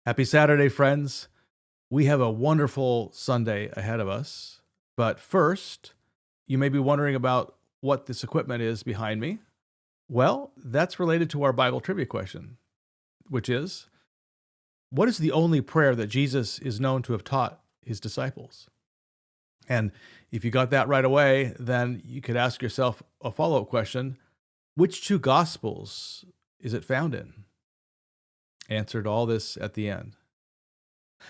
Happy Saturday, friends. We have a wonderful Sunday ahead of us. But first, you may be wondering about what this equipment is behind me. Well, that's related to our Bible trivia question, which is what is the only prayer that Jesus is known to have taught his disciples? And if you got that right away, then you could ask yourself a follow up question: which two Gospels is it found in? Answered all this at the end.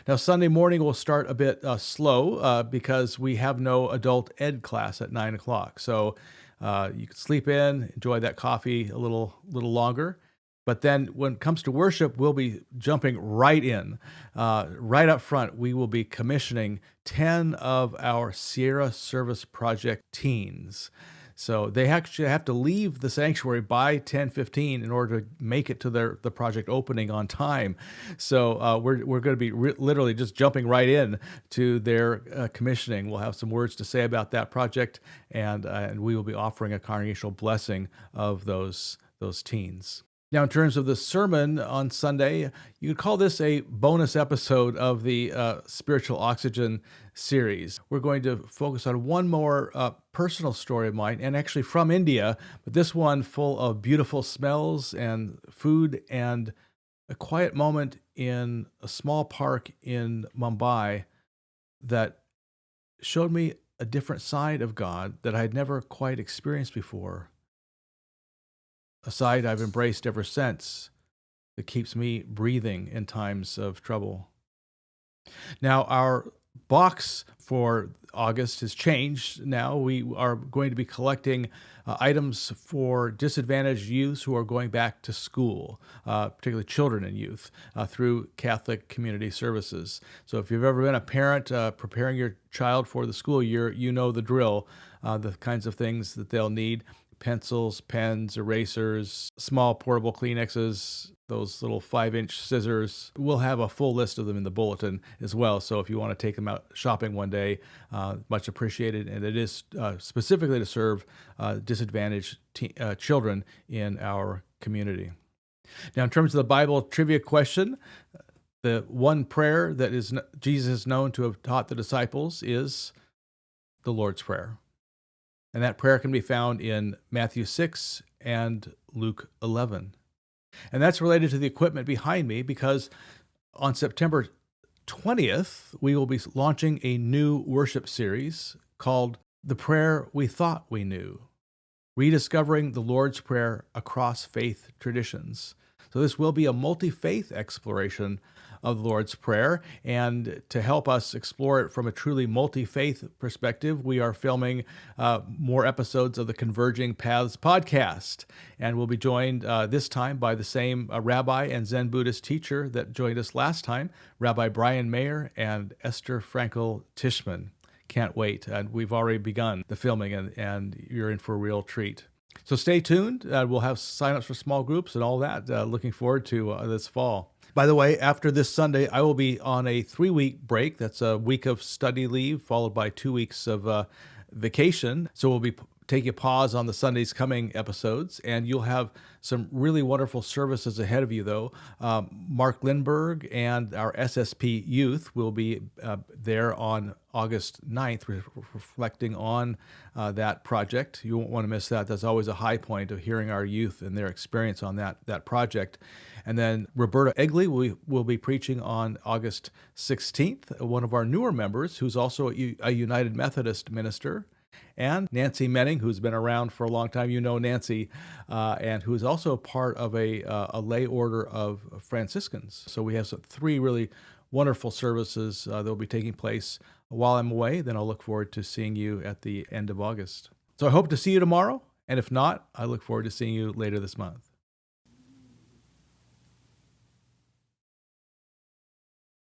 Now, Sunday morning will start a bit slow because we have no adult ed class at 9 o'clock. So you can sleep in, enjoy that coffee a little longer. But then when it comes to worship, we'll be jumping right in. Right up front, we will be commissioning 10 of our Sierra Service Project teens. So they actually have to leave the sanctuary by 10:15 in order to make it to the project opening on time. So we're going to be literally just jumping right in to their commissioning. We'll have some words to say about that project, and we will be offering a congregational blessing of those teens. Now, in terms of the sermon on Sunday, you could call this a bonus episode of the Spiritual Oxygen series. We're going to focus on one more personal story of mine, and actually from India, but this one full of beautiful smells and food and a quiet moment in a small park in Mumbai that showed me a different side of God that I had never quite experienced before. A side I've embraced ever since that keeps me breathing in times of trouble. Now, our box for August has changed. Now we are going to be collecting items for disadvantaged youth who are going back to school, particularly children and youth, through Catholic Community Services. So if you've ever been a parent preparing your child for the school year, you know the drill, the kinds of things that they'll need: pencils, pens, erasers, small portable Kleenexes, those little 5-inch scissors. We'll have a full list of them in the bulletin as well. So if you want to take them out shopping one day, much appreciated. And it is specifically to serve disadvantaged children in our community. Now, in terms of the Bible trivia question, the one prayer that Jesus is known to have taught the disciples is the Lord's Prayer. And that prayer can be found in Matthew 6 and Luke 11. And that's related to the equipment behind me because on September 20th, we will be launching a new worship series called The Prayer We Thought We Knew, Rediscovering the Lord's Prayer Across Faith Traditions. So this will be a multi-faith exploration of the Lord's Prayer, and to help us explore it from a truly multi-faith perspective, we are filming more episodes of the Converging Paths podcast, and we'll be joined this time by the same rabbi and Zen Buddhist teacher that joined us last time, Rabbi Brian Mayer and Esther Frankel Tishman. Can't wait, and we've already begun the filming, and you're in for a real treat. So stay tuned. We'll have signups for small groups and all that. Looking forward to this fall. By the way, after this Sunday, I will be on a 3-week break. That's a week of study leave followed by 2 weeks of vacation. So we'll be taking a pause on the Sunday's coming episodes, and you'll have some really wonderful services ahead of you, though. Mark Lindberg and our SSP youth will be there on August 9th, reflecting on that project. You won't want to miss that. That's always a high point of hearing our youth and their experience on that project. And then Roberta Egley will be preaching on August 16th, one of our newer members who's also a United Methodist minister. And Nancy Menning, who's been around for a long time. You know Nancy, and who is also part of a lay order of Franciscans. So we have 3 really wonderful services that will be taking place while I'm away. Then I'll look forward to seeing you at the end of August. So I hope to see you tomorrow. And if not, I look forward to seeing you later this month.